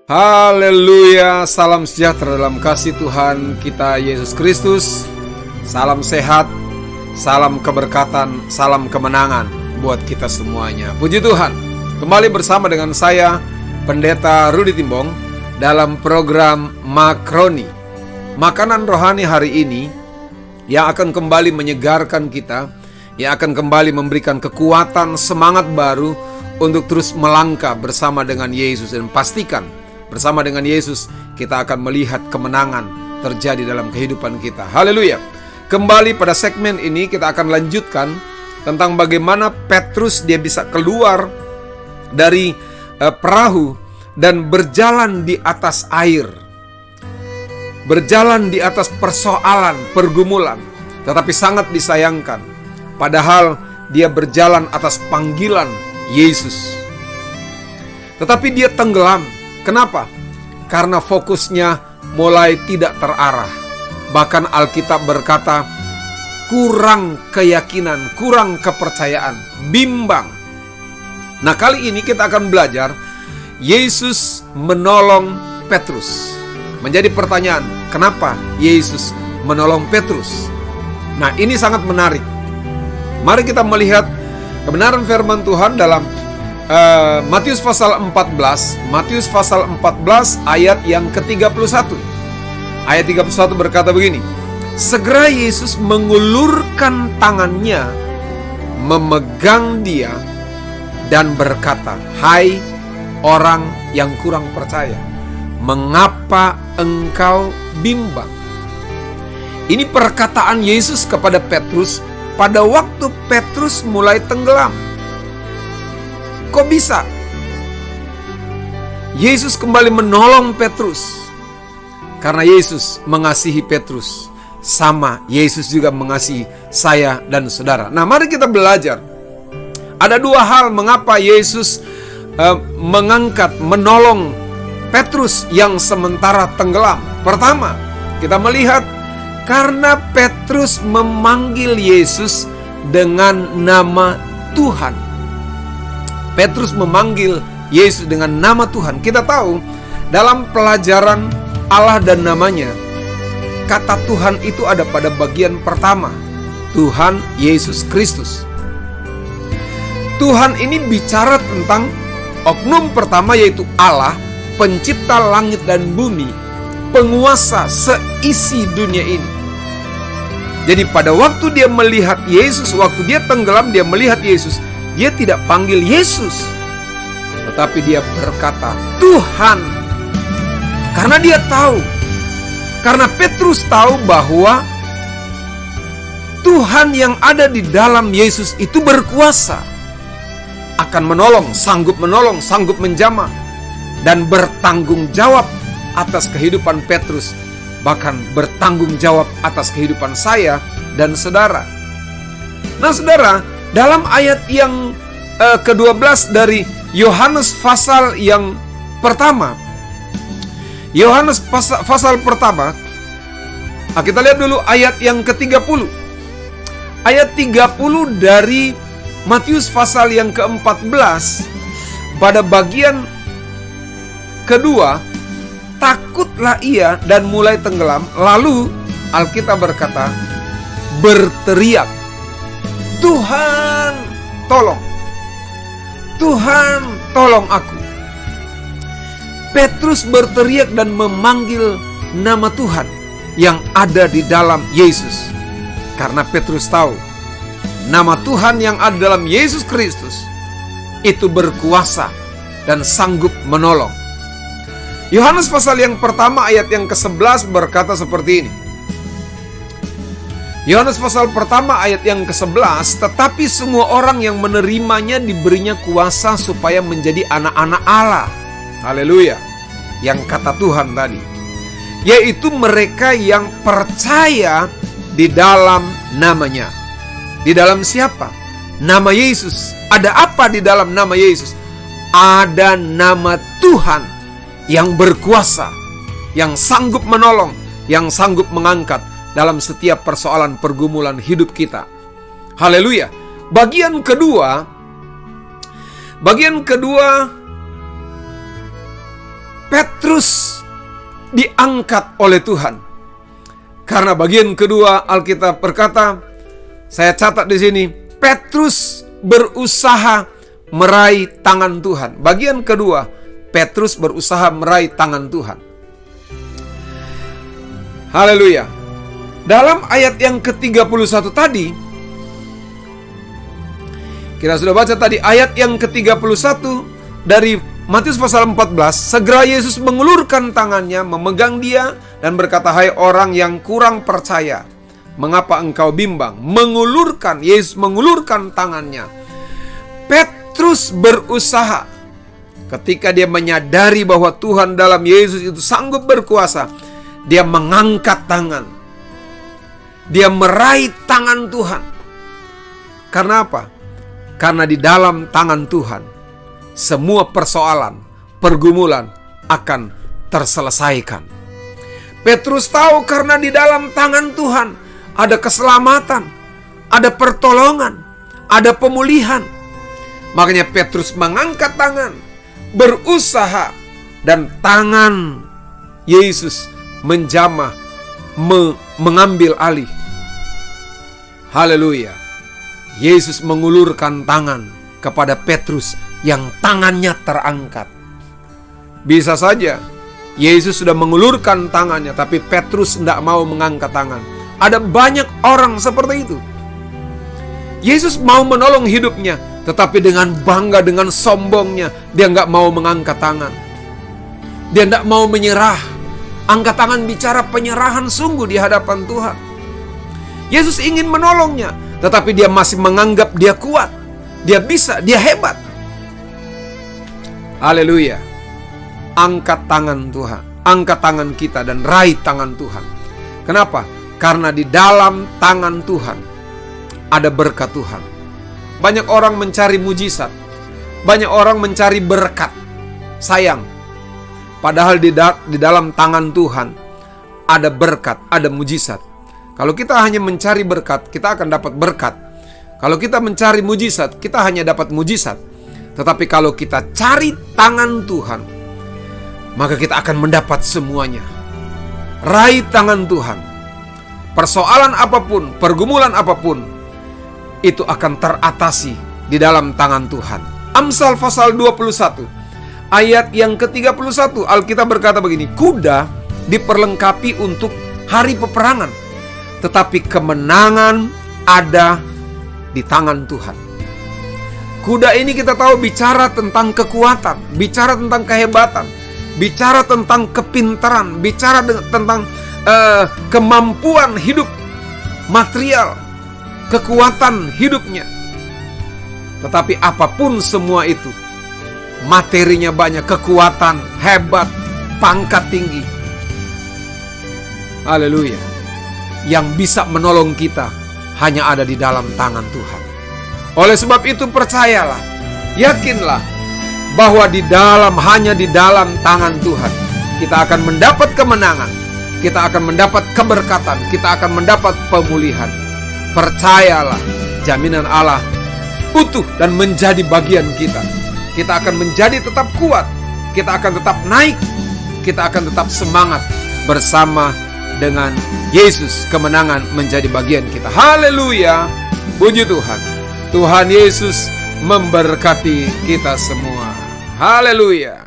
Haleluya, salam sejahtera dalam kasih Tuhan kita Yesus Kristus. Salam sehat, salam keberkatan, salam kemenangan buat kita semuanya. Puji Tuhan, kembali bersama dengan saya, Pendeta Rudi Timbong, dalam program Makroni, makanan rohani hari ini, yang akan kembali menyegarkan kita, yang akan kembali memberikan kekuatan, semangat baru untuk terus melangkah bersama dengan Yesus. Dan pastikan, bersama dengan Yesus, kita akan melihat kemenangan terjadi dalam kehidupan kita. Haleluya. Kembali pada segmen ini kita akan lanjutkan tentang bagaimana Petrus dia bisa keluar dari perahu dan berjalan di atas air. Berjalan di atas persoalan, pergumulan. Tetapi sangat disayangkan, padahal dia berjalan atas panggilan Yesus. Tetapi dia tenggelam. Kenapa? Karena fokusnya mulai tidak terarah. Bahkan Alkitab berkata, kurang keyakinan, kurang kepercayaan, bimbang. Nah, kali ini kita akan belajar Yesus menolong Petrus. Menjadi pertanyaan, kenapa Yesus menolong Petrus? Nah, ini sangat menarik. Mari kita melihat kebenaran firman Tuhan dalam Matius pasal 14, Matius pasal 14 ayat yang ke-31. Ayat 31 berkata begini, segera Yesus mengulurkan tangannya, memegang dia, dan berkata, hai orang yang kurang percaya, mengapa engkau bimbang? Ini perkataan Yesus kepada Petrus pada waktu Petrus mulai tenggelam. Kok bisa? Yesus kembali menolong Petrus karena Yesus mengasihi Petrus, sama Yesus juga mengasihi saya dan saudara. Nah, mari kita belajar. Ada dua hal mengapa Yesus mengangkat, menolong Petrus yang sementara tenggelam. Pertama, kita melihat karena Petrus memanggil Yesus dengan nama Tuhan. Petrus memanggil Yesus dengan nama Tuhan. Kita tahu dalam pelajaran Allah dan namanya, kata Tuhan itu ada pada bagian pertama, Tuhan Yesus Kristus. Tuhan ini bicara tentang oknum pertama, yaitu Allah, pencipta langit dan bumi, penguasa seisi dunia ini. Jadi pada waktu dia melihat Yesus, waktu dia tenggelam, dia melihat Yesus, dia tidak panggil Yesus, tetapi dia berkata Tuhan. Karena dia tahu, karena Petrus tahu bahwa Tuhan yang ada di dalam Yesus itu berkuasa, akan menolong, sanggup menjamah, dan bertanggung jawab atas kehidupan Petrus, bahkan bertanggung jawab atas kehidupan saya dan saudara. Nah, saudara, dalam ayat yang ke-12 dari Yohanes pasal yang pertama, Yohanes pasal pertama, kita lihat dulu ayat yang ke-30. Ayat 30 dari Matius pasal yang ke-14, pada bagian kedua, takutlah ia dan mulai tenggelam. Lalu Alkitab berkata, berteriak, Tuhan, tolong. Tuhan, tolong aku. Petrus berteriak dan memanggil nama Tuhan yang ada di dalam Yesus. Karena Petrus tahu, nama Tuhan yang ada dalam Yesus Kristus itu berkuasa dan sanggup menolong. Yohanes pasal yang pertama ayat yang ke-11 berkata seperti ini. Yohanes pasal pertama ayat yang ke-11, tetapi semua orang yang menerimanya diberinya kuasa supaya menjadi anak-anak Allah. Haleluya. Yang kata Tuhan tadi, yaitu mereka yang percaya di dalam namanya. Di dalam siapa? Nama Yesus. Ada apa di dalam nama Yesus? Ada nama Tuhan yang berkuasa, yang sanggup menolong, yang sanggup mengangkat dalam setiap persoalan pergumulan hidup kita. Haleluya. Bagian kedua Petrus diangkat oleh Tuhan. Karena bagian kedua Alkitab berkata, saya catat di sini, Petrus berusaha meraih tangan Tuhan. Bagian kedua, Petrus berusaha meraih tangan Tuhan. Haleluya. Dalam ayat yang ke-31 tadi, kita sudah baca tadi ayat yang ke-31 dari Matius pasal 14, segera Yesus mengulurkan tangannya, memegang dia, dan berkata, hai orang yang kurang percaya, mengapa engkau bimbang? Yesus mengulurkan tangannya. Petrus berusaha. Ketika dia menyadari bahwa Tuhan dalam Yesus itu sanggup berkuasa, dia mengangkat tangan. Dia meraih tangan Tuhan. Karena apa? Karena di dalam tangan Tuhan, semua persoalan, pergumulan akan terselesaikan. Petrus tahu karena di dalam tangan Tuhan ada keselamatan, ada pertolongan, ada pemulihan. Makanya Petrus mengangkat tangan, berusaha, dan tangan Yesus menjamah, mengambil alih. Haleluya. Yesus mengulurkan tangan kepada Petrus yang tangannya terangkat. Bisa saja Yesus sudah mengulurkan tangannya, tapi Petrus tidak mau mengangkat tangan. Ada banyak orang seperti itu. Yesus mau menolong hidupnya, tetapi dengan bangga, dengan sombongnya, dia nggak mau mengangkat tangan. Dia tidak mau menyerah. Angkat tangan bicara penyerahan sungguh di hadapan Tuhan. Yesus ingin menolongnya, tetapi dia masih menganggap dia kuat, dia bisa, dia hebat. Haleluya. Angkat tangan Tuhan, angkat tangan kita dan raih tangan Tuhan. Kenapa? Karena di dalam tangan Tuhan ada berkat Tuhan. Banyak orang mencari mujizat, banyak orang mencari berkat. Sayang, padahal di dalam tangan Tuhan ada berkat, ada mujizat. Kalau kita hanya mencari berkat, kita akan dapat berkat. Kalau kita mencari mujizat, kita hanya dapat mujizat. Tetapi kalau kita cari tangan Tuhan, maka kita akan mendapat semuanya. Raih tangan Tuhan. Persoalan apapun, pergumulan apapun, itu akan teratasi di dalam tangan Tuhan. Amsal pasal 21, ayat yang ke-31, Alkitab berkata begini, kuda diperlengkapi untuk hari peperangan, tetapi kemenangan ada di tangan Tuhan. Kuda ini kita tahu bicara tentang kekuatan, bicara tentang kehebatan, bicara tentang kepintaran, bicara tentang kemampuan hidup material, kekuatan hidupnya. Tetapi apapun semua itu, materinya banyak, kekuatan, hebat, pangkat tinggi. Haleluya. Yang bisa menolong kita hanya ada di dalam tangan Tuhan. Oleh sebab itu percayalah, yakinlah bahwa hanya di dalam tangan Tuhan kita akan mendapat kemenangan, kita akan mendapat keberkatan, kita akan mendapat pemulihan. Percayalah, jaminan Allah utuh dan menjadi bagian kita. Kita akan menjadi tetap kuat, kita akan tetap naik, kita akan tetap semangat bersama dengan Yesus. Kemenangan menjadi bagian kita. Haleluya, puji Tuhan. Tuhan Yesus memberkati kita semua. Haleluya.